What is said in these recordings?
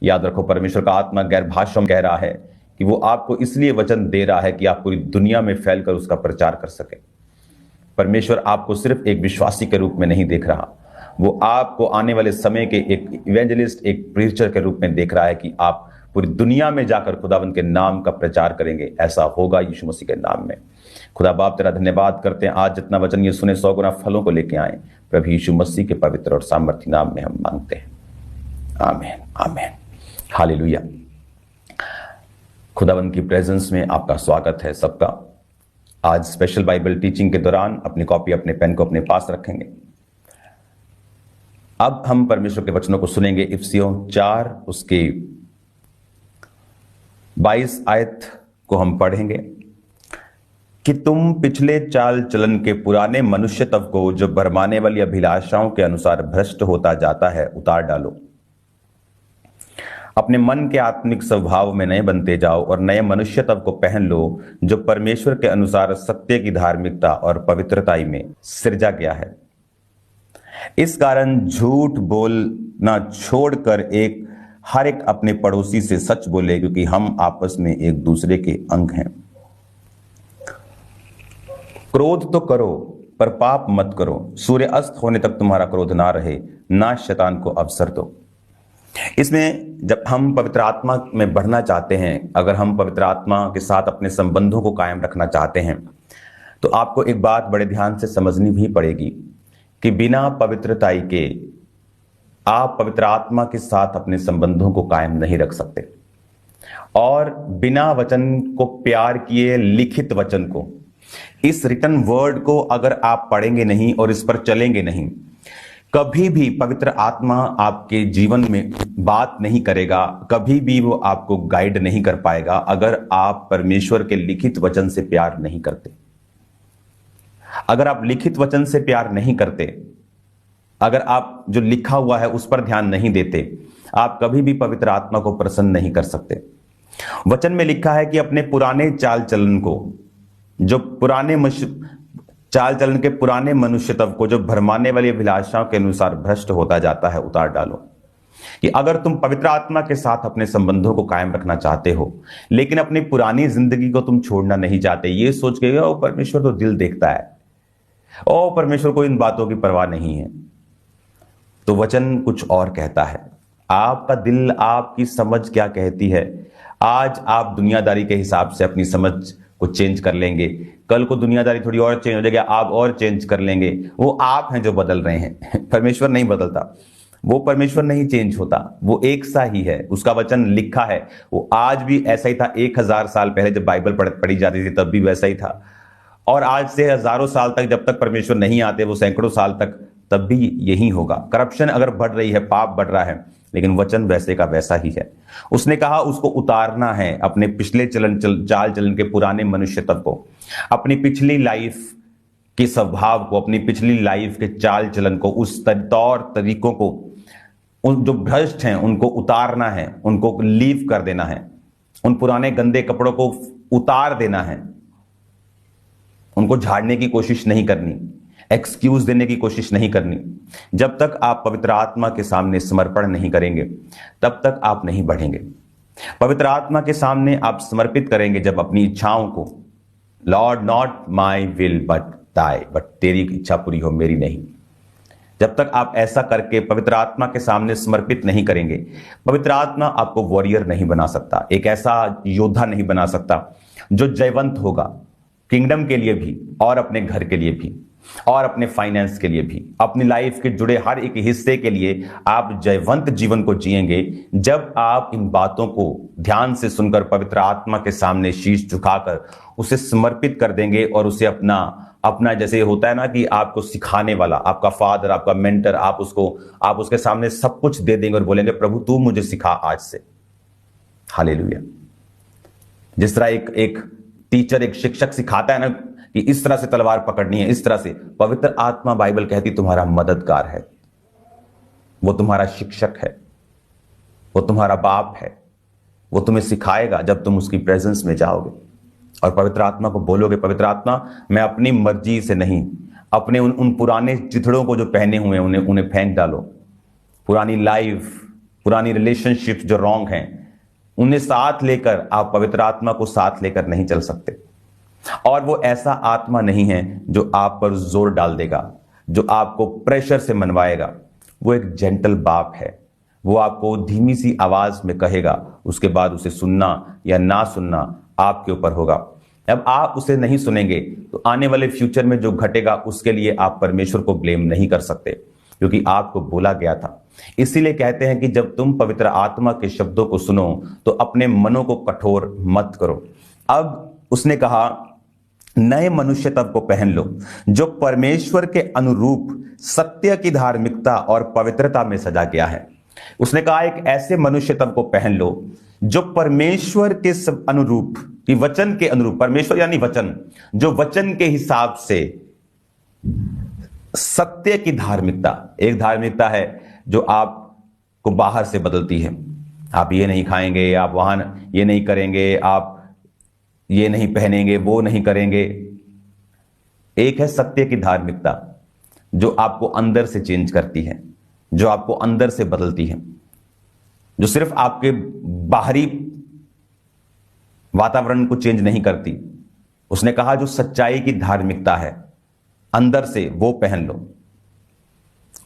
याद रखो, परमेश्वर का आत्मा गैर भाषाओं में कह रहा है कि वो आपको इसलिए वचन दे रहा है कि आप पूरी दुनिया में फैलकर उसका प्रचार कर सके। परमेश्वर आपको सिर्फ एक विश्वासी के रूप में नहीं देख रहा, वो आपको आने वाले समय के एक इवेंजलिस्ट, एक प्रीचर के रूप में देख रहा है कि आप पूरी दुनिया में जाकर खुदावंद के नाम का प्रचार करेंगे। ऐसा होगा यीशु मसीह के नाम में। खुदा बाप तेरा धन्यवाद करते हैं, आज जितना वचन ये सुने 100 गुना फलों को लेके आए। प्रभु यीशु मसीह के पवित्र और सामर्थी नाम में हम मांगते हैं, आमीन आमीन, हालेलुया। खुदावंद की प्रेजेंस में आपका स्वागत है सबका। आज स्पेशल बाइबल टीचिंग के दौरान अपनी कॉपी, अपने पेन को अपने पास रखेंगे। अब हम परमेश्वर के वचनों को सुनेंगे। इफिसियों 4 उसके 22 आयत को हम पढ़ेंगे कि तुम पिछले चाल चलन के पुराने मनुष्य तब को, जो भरमाने वाली अभिलाषाओं के अनुसार भ्रष्ट होता जाता है, उतार डालो। अपने मन के आत्मिक स्वभाव में नए बनते जाओ और नए मनुष्य तब को पहन लो, जो परमेश्वर के अनुसार सत्य की धार्मिकता और पवित्रताई में सृजा गया है। इस कारण झूठ बोलना छोड़कर हर एक अपने पड़ोसी से सच बोले, क्योंकि हम आपस में एक दूसरे के अंग हैं। क्रोध तो करो पर पाप मत करो। सूर्य अस्त होने तक तुम्हारा क्रोध ना रहे, ना शैतान को अवसर दो। इसमें जब हम पवित्र आत्मा में बढ़ना चाहते हैं, अगर हम पवित्र आत्मा के साथ अपने संबंधों को कायम रखना चाहते हैं, तो आपको एक बात बड़े ध्यान से समझनी भी पड़ेगी कि बिना पवित्रताई के आप पवित्र आत्मा के साथ अपने संबंधों को कायम नहीं रख सकते। और बिना वचन को प्यार किए, लिखित वचन को, इस रिटन वर्ड को अगर आप पढ़ेंगे नहीं और इस पर चलेंगे नहीं, कभी भी पवित्र आत्मा आपके जीवन में बात नहीं करेगा, कभी भी वो आपको गाइड नहीं कर पाएगा अगर आप परमेश्वर के लिखित वचन से प्यार नहीं करते। अगर आप लिखित वचन से प्यार नहीं करते, अगर आप जो लिखा हुआ है उस पर ध्यान नहीं देते, आप कभी भी पवित्र आत्मा को प्रसन्न नहीं कर सकते। वचन में लिखा है कि अपने पुराने चाल चलन को, जो चाल चलन के पुराने मनुष्य तब को, जो भरमाने वाली अभिलाषाओं के अनुसार भ्रष्ट होता जाता है, उतार डालो। कि अगर तुम पवित्र आत्मा के साथ अपने संबंधों को कायम रखना चाहते हो, लेकिन अपनी पुरानी जिंदगी को तुम छोड़ना नहीं चाहते, ये सोच के ओ परमेश्वर तो दिल देखता है, ओ परमेश्वर को इन बातों की परवाह नहीं है, तो वचन कुछ और कहता है। आपका दिल, आपकी समझ क्या कहती है? आज आप दुनियादारी के हिसाब से अपनी समझ को चेंज कर लेंगे, कल को दुनियादारी थोड़ी और चेंज हो जाएगी, आप और चेंज कर लेंगे। वो आप हैं जो बदल रहे हैं, परमेश्वर नहीं बदलता। वो परमेश्वर नहीं चेंज होता, वो एक सा ही है। उसका वचन लिखा है, वो आज भी ऐसा ही था। 1000 साल पहले जब बाइबल पढ़ी जाती थी तब भी वैसा ही था, और आज से हजारों साल तक जब तक परमेश्वर नहीं आते, वो सैकड़ों साल तक, तब भी यही होगा। करप्शन अगर बढ़ रही है, पाप बढ़ रहा है, लेकिन वचन वैसे का वैसा ही है। उसने कहा उसको उतारना है, अपने पिछले चाल चलन के पुराने मनुष्य तब को, अपनी पिछली लाइफ के स्वभाव को, अपनी पिछली लाइफ के चाल चलन को, उस तौर तरीकों को, उन जो भ्रष्ट हैं उनको उतारना है, उनको लीव कर देना है, उन पुराने गंदे कपड़ों को उतार देना है, उनको झाड़ने की कोशिश नहीं करनी, एक्सक्यूज देने की कोशिश नहीं करनी। जब तक आप पवित्र आत्मा के सामने समर्पण नहीं करेंगे, तब तक आप नहीं बढ़ेंगे। पवित्र आत्मा के सामने आप समर्पित करेंगे जब अपनी इच्छाओं को, Lord not my will but Dai, but तेरी इच्छा पूरी हो, मेरी नहीं। जब तक आप ऐसा करके पवित्र आत्मा के सामने समर्पित नहीं करेंगे, पवित्र आत्मा आपको वॉरियर नहीं बना सकता, एक ऐसा योद्धा नहीं बना सकता जो जयवंत होगा किंगडम के लिए भी, और अपने घर के लिए भी, और अपने फाइनेंस के लिए भी, अपनी लाइफ के जुड़े हर एक हिस्से के लिए आप जयवंत जीवन को जिएंगे जब आप इन बातों को ध्यान से सुनकर पवित्र आत्मा के सामने शीश झुकाकर उसे समर्पित कर देंगे, और उसे अपना जैसे होता है ना कि आपको सिखाने वाला, आपका फादर, आपका मेंटर, आप उसके सामने सब कुछ दे देंगे और बोलेंगे प्रभु तू मुझे सिखा आज से। हालेलुया। जिस तरह एक टीचर, एक शिक्षक सिखाता है ना कि इस तरह से तलवार पकड़नी है, इस तरह से, पवित्र आत्मा बाइबल कहती तुम्हारा मददगार है, वो तुम्हारा शिक्षक है, वो तुम्हारा बाप है, वो तुम्हें सिखाएगा जब तुम उसकी प्रेजेंस में जाओगे और पवित्र आत्मा को बोलोगे, पवित्र आत्मा मैं अपनी मर्जी से नहीं, अपने उन पुराने चिथड़ों को जो पहने हुए उन्हें फेंक डालो, पुरानी लाइफ पुरानी रिलेशनशिप्स जो रॉन्ग हैं, उन्हें साथ लेकर आप पवित्र आत्मा को साथ लेकर नहीं चल सकते। और वो ऐसा आत्मा नहीं है जो आप पर जोर डाल देगा, जो आपको प्रेशर से मनवाएगा। वो एक जेंटल बाप है। वो आपको धीमी सी आवाज में कहेगा, उसके बाद उसे सुनना या ना सुनना आपके ऊपर होगा। अब आप उसे नहीं सुनेंगे तो आने वाले फ्यूचर में जो घटेगा उसके लिए आप परमेश्वर को ब्लेम नहीं कर सकते, क्योंकि आपको बोला गया था। इसीलिए कहते हैं कि जब तुम पवित्र आत्मा के शब्दों को सुनो तो अपने मनों को कठोर मत करो। अब उसने कहा, नए मनुष्य तब को पहन लो जो परमेश्वर के अनुरूप सत्य की धार्मिकता और पवित्रता में सजा गया है। उसने कहा, एक ऐसे मनुष्य तब को पहन लो जो परमेश्वर के सब अनुरूप, कि वचन के अनुरूप, परमेश्वर यानी वचन, जो वचन के हिसाब से सत्य की धार्मिकता। एक धार्मिकता है जो आपको बाहर से बदलती है। आप ये नहीं खाएंगे, आप वहां ये नहीं करेंगे, आप ये नहीं पहनेंगे, वो नहीं करेंगे। एक है सत्य की धार्मिकता जो आपको अंदर से चेंज करती है, जो आपको अंदर से बदलती है, जो सिर्फ आपके बाहरी वातावरण को चेंज नहीं करती। उसने कहा जो सच्चाई की धार्मिकता है अंदर से, वो पहन लो।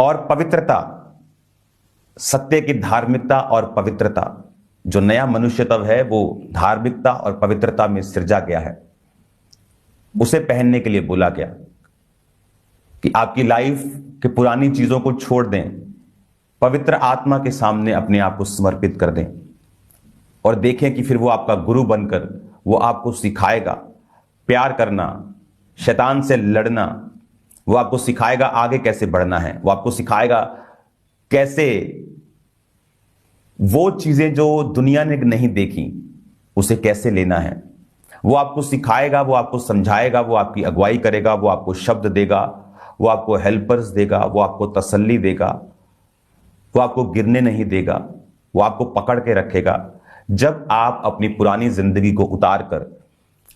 और पवित्रता, सत्य की धार्मिकता और पवित्रता, जो नया मनुष्य तब है वो धार्मिकता और पवित्रता में सिरजा गया है, उसे पहनने के लिए बोला गया कि आपकी लाइफ की पुरानी चीजों को छोड़ दें, पवित्र आत्मा के सामने अपने आप को समर्पित कर दें और देखें कि फिर वो आपका गुरु बनकर वो आपको सिखाएगा प्यार करना, शैतान से लड़ना। वो आपको सिखाएगा आगे कैसे बढ़ना है। वो आपको सिखाएगा कैसे वो चीजें जो दुनिया ने नहीं देखी उसे कैसे लेना है। वो आपको सिखाएगा, वो आपको समझाएगा, वो आपकी अगुवाई करेगा, वो आपको शब्द देगा, वो आपको हेल्पर्स देगा, वो आपको तसल्ली देगा, वो आपको गिरने नहीं देगा, वो आपको पकड़ के रखेगा। जब आप अपनी पुरानी जिंदगी को उतार कर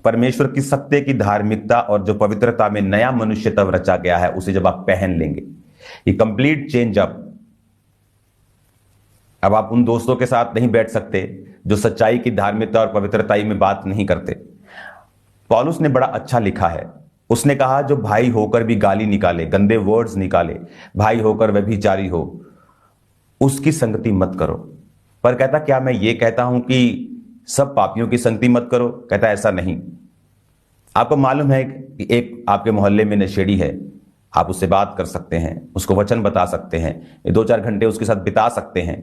परमेश्वर की सत्य की धार्मिकता और जो पवित्रता में नया मनुष्य तब रचा गया है उसे जब आप पहन लेंगे, ये कंप्लीट चेंज अप। अब आप उन दोस्तों के साथ नहीं बैठ सकते जो सच्चाई की धार्मिकता और पवित्रताई में बात नहीं करते। पौलुस ने बड़ा अच्छा लिखा है। उसने कहा जो भाई होकर भी गाली निकाले, गंदे वर्ड्स निकाले, भाई होकर व्यभिचारी हो, उसकी संगति मत करो। पर कहता क्या मैं ये कहता हूं कि सब पापियों की संगति मत करो? कहता ऐसा नहीं। आपको मालूम है कि एक आपके मोहल्ले में नशेड़ी है, आप उससे बात कर सकते हैं, उसको वचन बता सकते हैं, 2-4 घंटे उसके साथ बिता सकते हैं,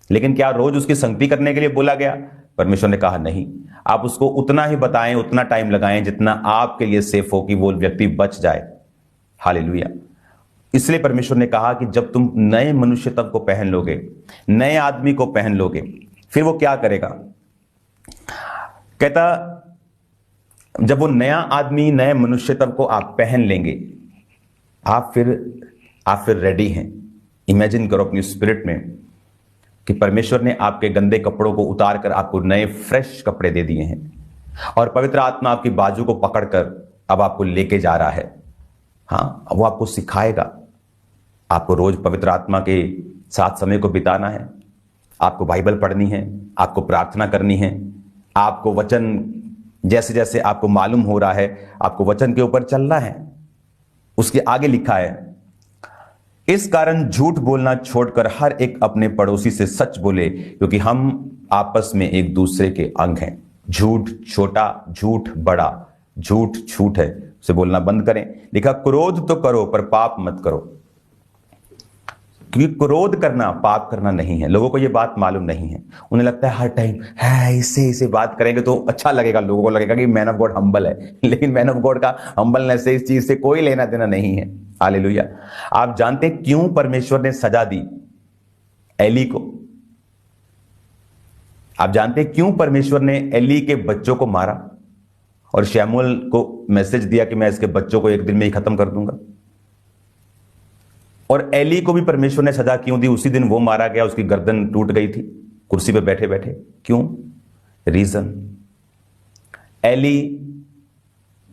लेकिन क्या रोज उसकी संगति करने के लिए बोला गया? परमेश्वर ने कहा नहीं। आप उसको उतना ही बताएं, उतना टाइम लगाएं जितना आपके लिए सेफ हो कि वो व्यक्ति बच जाए। हालेलुया। इसलिए परमेश्वर ने कहा कि जब तुम नए मनुष्य तब को पहन लोगे, नए आदमी को पहन लोगे, फिर वो क्या करेगा? कहता जब वो नया आदमी, नए मनुष्य तब को आप पहन लेंगे, आप फिर रेडी हैं। इमेजिन करो अपनी स्पिरिट में कि परमेश्वर ने आपके गंदे कपड़ों को उतार कर आपको नए फ्रेश कपड़े दे दिए हैं और पवित्र आत्मा आपकी बाजू को पकड़कर अब आपको लेके जा रहा है। हाँ, वो आपको सिखाएगा। आपको रोज पवित्र आत्मा के साथ समय को बिताना है, आपको बाइबल पढ़नी है, आपको प्रार्थना करनी है, आपको वचन जैसे जैसे आपको मालूम हो रहा है आपको वचन के ऊपर चलना है। उसके आगे लिखा है, इस कारण झूठ बोलना छोड़कर हर एक अपने पड़ोसी से सच बोले, क्योंकि हम आपस में एक दूसरे के अंग हैं। झूठ छोटा, झूठ बड़ा, झूठ छूट है, उसे बोलना बंद करें। लिखा क्रोध तो करो पर पाप मत करो, क्योंकि क्रोध करना पाप करना नहीं है। लोगों को यह बात मालूम नहीं है। उन्हें लगता है हर टाइम है इससे बात करेंगे तो अच्छा लगेगा, लोगों को लगेगा कि मैन ऑफ गॉड हम्बल है, लेकिन मैन ऑफ गॉड का हम्बलनेस से इस चीज से कोई लेना देना नहीं है। हालेलुया। आप जानते हैं क्यों परमेश्वर ने सजा दी एली को? आप जानते हैं क्यों परमेश्वर ने एली के बच्चों को मारा और शमूएल को मैसेज दिया कि मैं इसके बच्चों को एक दिन में ही खत्म कर दूंगा? और एली को भी परमेश्वर ने सजा क्यों दी? उसी दिन वो मारा गया, उसकी गर्दन टूट गई थी कुर्सी पे बैठे बैठे। क्यों? रीजन, एली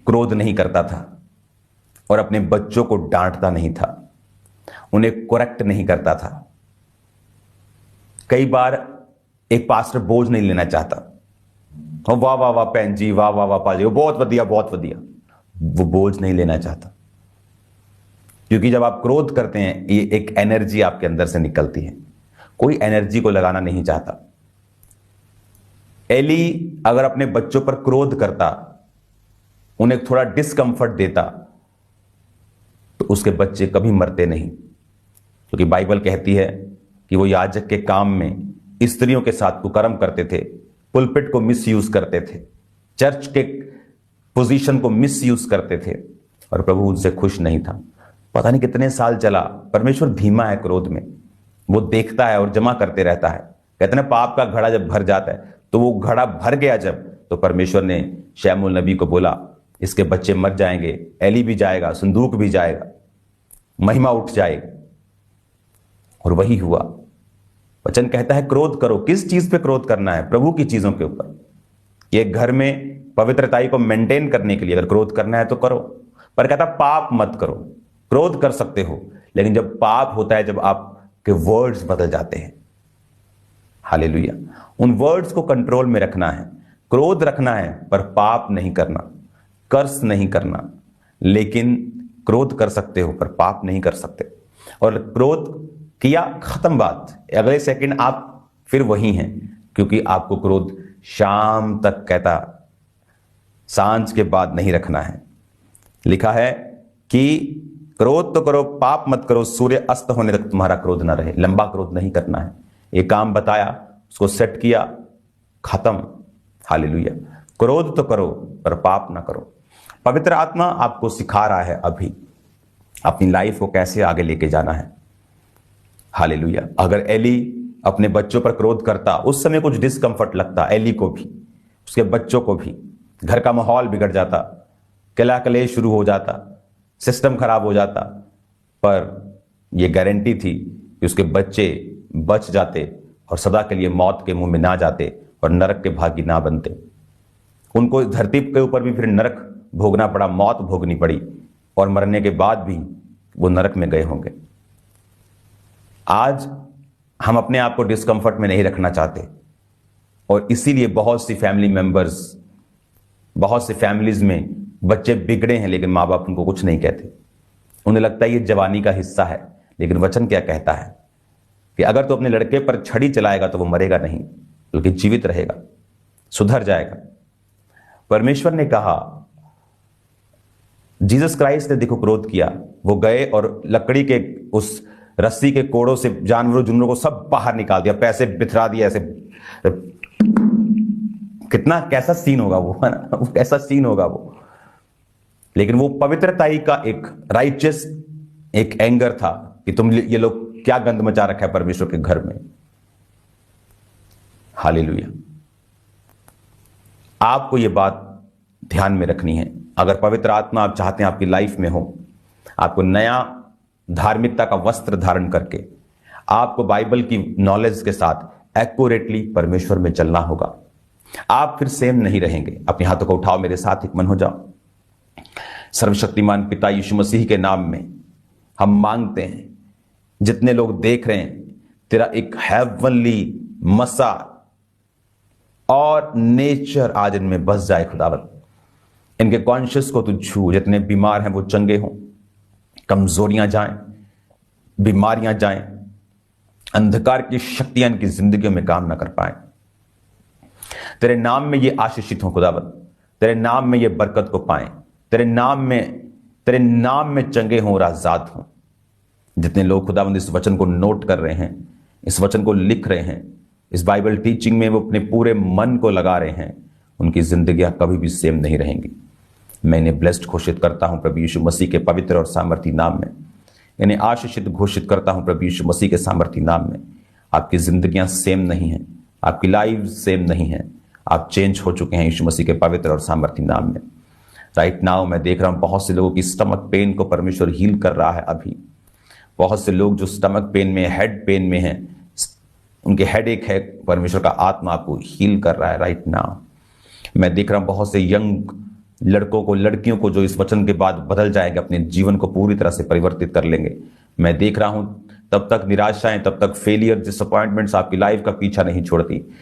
क्रोध नहीं करता था और अपने बच्चों को डांटता नहीं था, उन्हें करेक्ट नहीं करता था। कई बार एक पास्टर बोझ नहीं लेना चाहता, वाह वाह वाह बहन जी, वाह वाह वाह पाजी, वो बहुत वधिया बहुत वधिया, वो बोझ नहीं लेना चाहता। क्योंकि जब आप क्रोध करते हैं, ये एक एनर्जी आपके अंदर से निकलती है, कोई एनर्जी को लगाना नहीं चाहता। एली अगर अपने बच्चों पर क्रोध करता, उन्हें थोड़ा डिस्कंफर्ट देता, तो उसके बच्चे कभी मरते नहीं। क्योंकि बाइबल कहती है कि वो याजक के काम में स्त्रियों के साथ कुकर्म करते थे, पुलपिट को मिसयूज करते थे, चर्च के पोजीशन को मिसयूज करते थे, और प्रभु उनसे खुश नहीं था। पता नहीं कितने साल चला। परमेश्वर धीमा है क्रोध में, वो देखता है और जमा करते रहता है। कहते हैं पाप का घड़ा जब भर जाता है, तो वो घड़ा भर गया जब, तो परमेश्वर ने शमूएल नबी को बोला इसके बच्चे मर जाएंगे, एली भी जाएगा, संदूक भी जाएगा, महिमा उठ जाएगी। और वही हुआ। वचन कहता है क्रोध करो। किस चीज पे क्रोध करना है? प्रभु की चीजों के ऊपर। एक घर में पवित्रताई को मेंटेन करने के लिए अगर क्रोध करना है तो करो, पर कहता पाप मत करो। क्रोध कर सकते हो, लेकिन जब पाप होता है, जब आपके वर्ड्स बदल जाते हैं, हालेलुया, उन वर्ड्स को कंट्रोल में रखना है। क्रोध रखना है पर पाप नहीं करना, कर्स नहीं करना। लेकिन क्रोध कर सकते हो पर पाप नहीं कर सकते। और क्रोध किया, खत्म बात, अगले सेकंड आप फिर वही हैं, क्योंकि आपको क्रोध शाम तक कहता, सांझ के बाद नहीं रखना है। लिखा है कि क्रोध तो करो, पाप मत करो, सूर्य अस्त होने तक तुम्हारा क्रोध ना रहे। लंबा क्रोध नहीं करना है। एक काम बताया, उसको सेट किया, खत्म, हालेलुया। क्रोध तो करो पर पाप ना करो। पवित्र आत्मा आपको सिखा रहा है अभी अपनी लाइफ को कैसे आगे लेके जाना है, हालेलुया। अगर एली अपने बच्चों पर क्रोध करता, उस समय कुछ डिस्कंफर्ट लगता, एली को भी, उसके बच्चों को भी, घर का माहौल बिगड़ जाता, कला कलेश शुरू हो जाता, सिस्टम खराब हो जाता, पर यह गारंटी थी कि उसके बच्चे बच जाते और सदा के लिए मौत के मुंह में ना जाते और नरक के भागी ना बनते। उनको इस धरती के ऊपर भी फिर नरक भोगना पड़ा, मौत भोगनी पड़ी, और मरने के बाद भी वो नरक में गए होंगे। आज हम अपने आप को डिस्कंफर्ट में नहीं रखना चाहते, और इसीलिए बहुत सी फैमिली मेंबर्स, बहुत सी फैमिलीज में बच्चे बिगड़े हैं, लेकिन माँ बाप उनको कुछ नहीं कहते। उन्हें लगता है ये जवानी का हिस्सा है। लेकिन वचन क्या कहता है कि अगर तो अपने लड़के पर छड़ी चलाएगा तो वो मरेगा नहीं, बल्कि जीवित रहेगा, सुधर जाएगा। परमेश्वर ने कहा, जीसस क्राइस्ट ने देखो क्रोध किया, वो गए और लकड़ी के उस रस्सी के कोड़ों से जानवरों जुनरों को सब बाहर निकाल दिया, पैसे बिथरा दिया ऐसे। कितना कैसा सीन होगा वो, है ना, वो कैसा सीन होगा वो। लेकिन वो पवित्रताई का एक राइचियस एक एंगर था कि तुम ये लोग क्या गंद मचा रखा है परमेश्वर के घर में, हालेलुया। आपको ये बात ध्यान में रखनी है। अगर पवित्र आत्मा आप चाहते हैं आपकी लाइफ में हो, आपको नया धार्मिकता का वस्त्र धारण करके आपको बाइबल की नॉलेज के साथ एक्यूरेटली परमेश्वर में चलना होगा। आप फिर सेम नहीं रहेंगे। अपने हाथों को उठाओ, मेरे साथ एक मन हो जाओ। सर्वशक्तिमान पिता यीशु मसीह के नाम में हम मांगते हैं, जितने लोग देख रहे हैं, तेरा एक हेवनली मसा और नेचर आज इनमें बस जाए खुदावंद। इनके कॉन्शियस को तू छू। जितने बीमार हैं वो चंगे हों, कमजोरियां जाएं, बीमारियां जाएं, अंधकार की शक्तियां इनकी जिंदगियों में काम ना कर पाए। तेरे नाम में ये आशीषित हों खुदावंद, तेरे नाम में ये बरकत को पाएं, तेरे नाम में चंगे हों और आजाद हों। जितने लोग खुदावंद इस वचन को नोट कर रहे हैं, इस वचन को लिख रहे हैं, इस बाइबल टीचिंग में वो अपने पूरे मन को लगा रहे हैं, उनकी जिंदगियां कभी भी सेम नहीं रहेंगी। मैं इन्हें ब्लेस्ड घोषित करता हूं प्रभु यीशु मसीह के पवित्र और सामर्थी नाम में। इन्हें आशीषित घोषित करता हूं प्रभु यीशु मसीह के सामर्थी नाम में। आपकी जिंदगियां सेम नहीं हैं, आपकी लाइफ सेम नहीं है। आप चेंज हो चुके हैं यीशु मसीह के पवित्र और सामर्थी नाम में। राइट नाउ मैं देख रहा हूं बहुत से लोगों की स्टमक पेन को परमेश्वर हील कर रहा है। अभी बहुत से लोग जो स्टमक पेन में, हेड पेन में हैं, उनके हेडेक है, परमेश्वर का आत्मा आपको हील कर रहा है राइट नाउ। मैं देख रहा हूं बहुत से यंग लड़कों को, लड़कियों को जो इस वचन के बाद बदल जाएंगे, अपने जीवन को पूरी तरह से परिवर्तित कर लेंगे। मैं देख रहा हूं तब तक निराशाएं, तब तक फेलियर, डिसअपॉइंटमेंट्स आपकी लाइफ का पीछा नहीं छोड़ती।